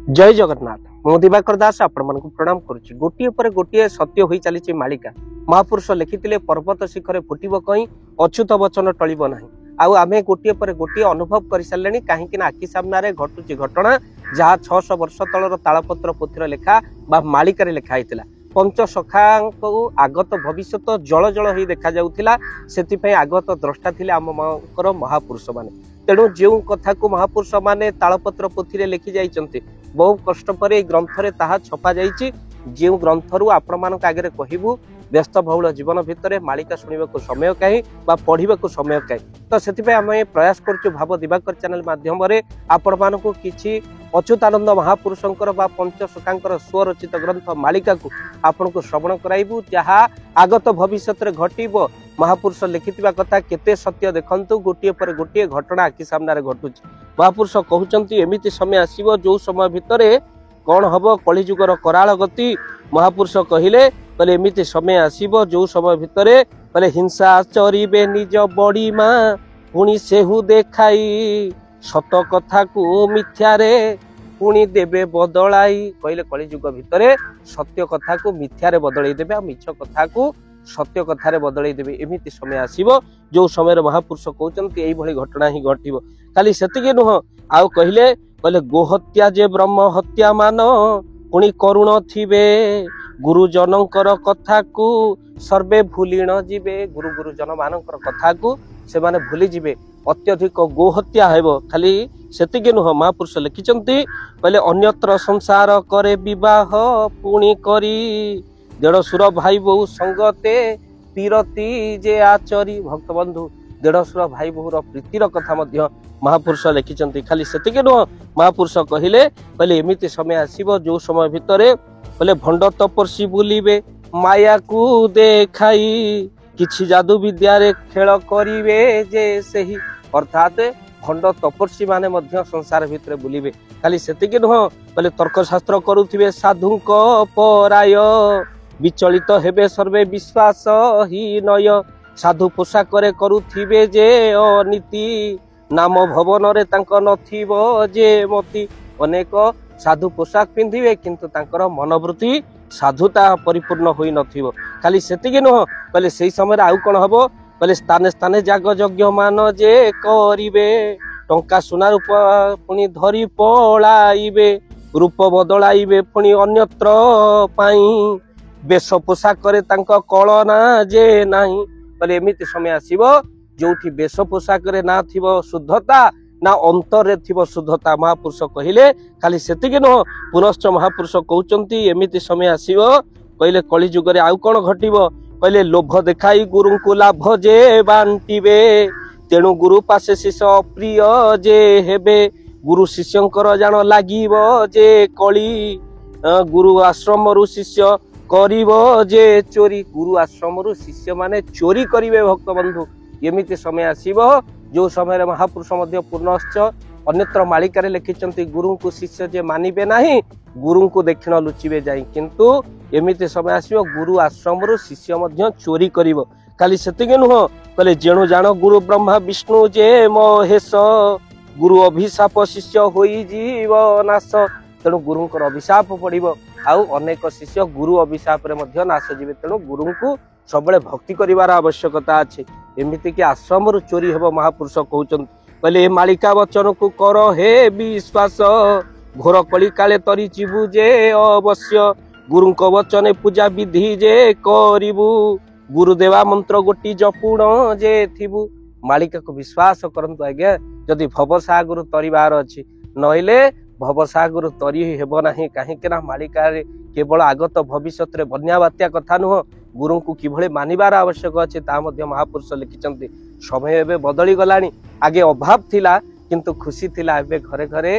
जय जगन्नाथ मु दिवाकर दास आपण प्रणाम करुच्ची गोटे पर गोटे सत्य हो चली मालिका महापुरुष लिखिते पर्वत शिखर फुटब कहीं अच्युत वचन टल ना आमे गोटे पर गोटे अनुभव कर सारे कहीं आखि सामने घटुची घटना जहाँ 600 वर्ष तलर तालपत्र पोथीर लेखा बा मालिकार लेखा होता पंच सखा आगत भविष्यत जल जल ही देखा जाउथिला सेति आगत द्रष्टा थिले आम महापुरुष माने तेणु जो कथा को महापुरुष माने तालपत्र पोथी लिखि जाइचंती बहु कष्ट पर ग्रंथ रे ताहा छपा जाइछि जो ग्रंथरू आपण मानक आगे कहबू व्यस्त बहुल जीवन भितर मालिका शुणा को समय कहीं पढ़ा को समय कहीं तो से आम प्रयास करुँ भाव दिवाकर चैनल माध्यम आपण मानक किछि अच्युतानंद महापुरुषंकर बा पंचसखांकर स्वरचित ग्रंथ मालिका को आपण को श्रवण कराइबू जहाँ आगत भविष्य घटिब महापुरुष लिखिथिबा कथा केते सत्य देखंतु गोटे पर गोटे घटना आखि सामने घटुची महापुरुष कहउचंती एमिति समय आसीबो जो समय भितर कौन हम कलिजुगर कराल गति महापुरुष कहले एमिति समय आसीबो जो समय भितर हिंसा चरिबे निज बड़ी माँ पुणी सेहु देखाई सत कथा को मिथ्यारे पुणी देबे बदलाई कहले कलिजुग भितर सत्य कथा को मिथ्यारे बदलाई देबे आ मिछ कथा को सत्य कथारे बदलाई देबे एमिति समय आसीबो जो समय महापुरुष कहउचंती एई भली घटना ही घटिबो खाली सेतिके नुह आउ कहले गोहत्या जे ब्रह्म हत्या मान पुणी करुण थिबे गुरुजनकर कथा को सर्वे भूलिण जीवे गुरु गुरुजन मानकर कथा को से माने भूली जीवे अत्यधिक गोहत्या हेबो खाली सेतिके नुह महापुरुष लिखिचंती कहले अन्यत्र संसार करे विवाह पुणी करी देढ़सुर भाई बहु संगते पीरती जे आचरी भक्त बंधु देढ़सुर भाई बहुर प्रीतिर कथा मध्य महापुरुष लिखिचंती खाली सेतिके नुह महापुरुष कहले एमिति समय आसीबो जो समय भितरे भंड तपस्वी बुलिबे माया को देखाई किछि जादू विद्या रे खेल करिवे जे सेही अर्थात भंड तपस्वी माने मध्य संसार भितरे बुलिबे खाली सेतिके नुह तर्क शास्त्र करुथिबे साधुक पराय विचलित हेबे सर्वे विश्वास ही नय साधु पोशाक करुथिबे जे अनीति नाम भवन रे तांक नथिबो जे मती अनेक साधु पोशाक पिंधिबे किंतु तांकर मनोवृत्ति साधुता परिपूर्ण होई नथिबो खाली सेतिके नुह कहले सेही समय आउ कोन हबो कहले स्थाने स्थाने जाग यज्ञ मान जे करिवे टंका सुना रूप पुणी धरी पळाइबे रूप बदलाइबे पुणी अन्यत्र पाई बेश पोशाक करे तांक कलना जे नाही कहले एमिति समय आसीबो जोठी बेश पोशाक रे ना थिबो शुद्धता ना अंतर रे थिबो शुद्धता महापुरुष कहिले खाली सेतिके नुह पुनश्च महापुरुष कहउचंती एमिति समय आसीबो कहले कलि जुग रे आउ कोन घटिबो कहले लोभ देखाई गुरु को लाभ जे बांटिबे तेणु गुरु पासे शिष्य प्रिय जे हेबे गुरु शिष्यंकर जान लागिबो जे कली गुरु आश्रम रु शिष्य करिबो जे चोरी गुरु आश्रम रु शिष्य माने चोरी करिवे भक्त बंधु एमिति समय आसीबो जो समय महापुरुष मध्य पुनश्च अन्यत्र मालिकार लिखिचंती गुरु को शिष्य जे मानिबे नाही गुरु को दक्षिण लुचिबे जाई किंतु एमिति समय आसीबो गुरु आश्रम रु शिष्य मध्य चोरी करिवो खाली सेतिके नुह कहले जेणु जान गुरु ब्रह्मा विष्णु जे महेश गुरु अभिशाप शिष्य होई जीव नाश तेणु गुरुंकर अभिशाप पड़िबो आउ अनेक शिष्य गुरु अभिशाप रे मध्य नाश जीवे तेणु गुरु को सबले भक्ति करिवार आवश्यकता अछि एमिति कि आश्रम रु चोरी हेबो महापुरुष कहउचंत कहले मालिका वचन को कर हे विश्वास घोर कली काले तरी चिबु जे अवश्य गुरुंक वचने पूजा विधि जे करिबु गुरुदेवा मंत्र गोटी जपुण जे थिबु मालिका को विश्वास करंतु आज्ञा जदि भवसागर तरिबार अछि नहिले भवसागर तरी हेबो नाही काहे केना मालिका रे केवल आगत भविष्य रे बन्या बात्या कथा नुह गुरु को किभळे मानिबार आवश्यक अछि ता मध्य महापुरुष लिखिचंती समय एबे बदली गलानी आगे अभाव थिला किंतु खुशी थिला एबे घरे घरे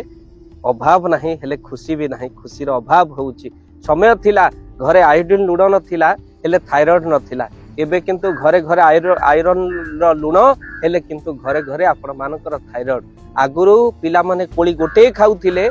अभाव नाही हेले खुशी भी नाही खुशी रो अभाव होउची समय थिला घरे आयोडीन लुण नथिला हेले थायराइड नथिला एबे किंतु घरे घरे आयरन रो लुण हेले किंतु घरे घरे आपण मानकर थायराइड आगुरु पिला माने कोली गोटे खाउथिले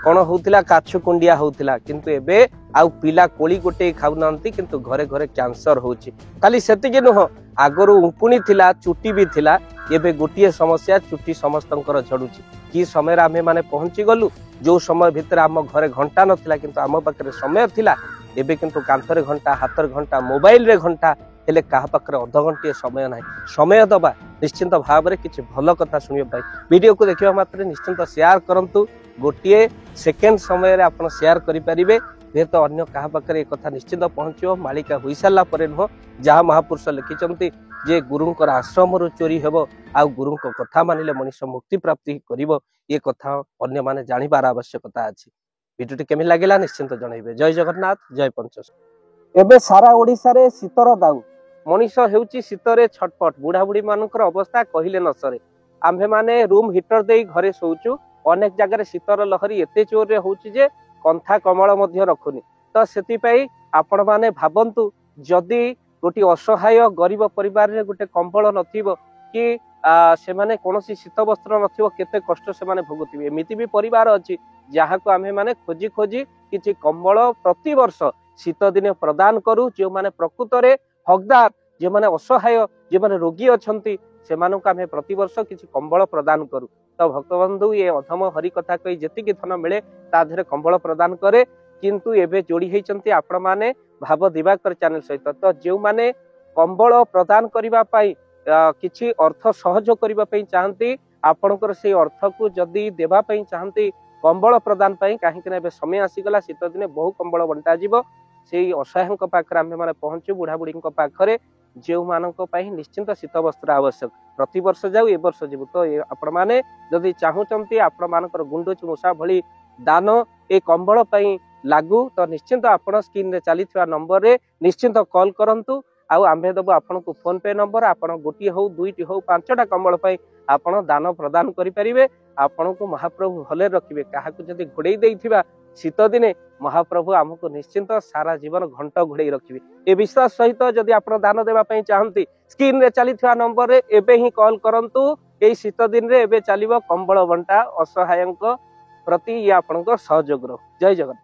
कौन होउथिला काछु कुंडिया होउथिला किंतु एबे आउ पिला कोली गोटे खाउ नांती किंतु घरे घरे कैंसर होउची खाली सेतिके नुह आगरू उंकुणी थिला चुटी भी थिला एबे गोटे समस्या चुटी समस्तंकर झड़ुची कि समय आमे माने पहुंची गलु जो समय भितर आम घरे घंटा नथिला किंतु आम पाखरे समय थिला एबे किंतु कांथरे घंटा हातर घंटा मोबाइल रे घंटा हेले कहा पाखरे अध घंटे समय नाही समय दबा निश्चिंत भाव में किसी भल कथा शुणा पाई वीडियो को देखा मात्र निश्चिंत शेयर करंतु गोटे सेकेंड समय रे आपण शेयर करि परिबे तो अन्य कहा पाखरे एक कथा निश्चिंत पहुंचो मालिका होई साला परे नुह जहाँ महापुरुष लिखिचंती जे गुरुंकर आश्रम रु चोरी हेबो आ गुरुंक कथा मानिले मनुष्य मुक्ति प्राप्ति करिवो ये कथा अन्य माने जानिबार आवश्यकता अछि वीडियोटी केमि लागिला निश्चिंत जणाइबे जय जगन्नाथ जय पंचश एबे सारा ओडिसा रे शीतर दाउ मनुष्य हेउची शीतरे छटपट बुढ़ा बुढ़ी मानकर अवस्था कहिले न सरे आम्भे माने रूम हीटर देई घरे सोउचु अनेक जगह शीतर लहरी एते जोर रे होउची जे कंथा कमल मध्य रखुनी तो सेति पई आपण माने भाबंतु जदि गोटे असहाय गरीब परिवार रे गोटे कंबल नथिबो कि से माने कोनोसी शीत वस्त्र नथिबो केते कष्ट से माने भोगुथिबे एमिति भी परिवार अछि जहाँ को आम्हे माने खोजी खोजी किछि कंबल प्रति वर्ष शीत दिने प्रदान करू जो माने प्रकृत रे हकदार जो माने असहाय जो माने रोगी अछंती से मानक आम्हे प्रति वर्ष किछि कंबल प्रदान करू तो भक्तबंधु ये अधम हरि कथा कही जेतिकी धन मिले ता धरे कंबल प्रदान करे किंतु एबे जोड़ी हेचंती आपण माने भाव दिवाकर चैनल सहित तो जो माने कंबल प्रदान करिबा पई किछि अर्थ सहयोग करिबा पई चाहंती आपणकर से अर्थ को जदी देबा पई चाहंती कंबल प्रदान पई काहे कि एबे समय आसी गला शीत दिने बहु कंबल बंटा जीवो से असहायक पाखरे आमे माने पहुंचू बुढ़ा बुढ़ी पाखरे जो मानक पई निश्चिंत शीत वस्त्र आवश्यक प्रति वर्ष जाऊ ए वर्ष जीवु तो आपण माने जदि चाहूचंती आपण मानकर गुंडोची मूषा भली दान ए कंबल पई लागू तो निश्चिंत आपण स्क्रीन रे चलीथिबा नंबर रे निश्चिंत कॉल करंतु आउ आम्भे दबो आपण को फोन पे नंबर आपण गोटी हो दुईटी हो पांचटा कंबल पई आपण दान प्रदान करि परिबे आपण को महाप्रभु भले रखिबे काहाकु जदि घोड़ेई देइथिबा शीत दिने महाप्रभु आमको निश्चिंत सारा जीवन घंट घोड़े रखिबे ए विश्वास सहित जदि आपण दान देबा पई चाहंती स्क्रीन रे चलीथिबा नंबर रे एबे ही कॉल करंतु एई शीत दिन रे एबे चलिबो कंबल बंटा असहायक प्रति या आपणको सहयोग रो जय जगन्नाथ।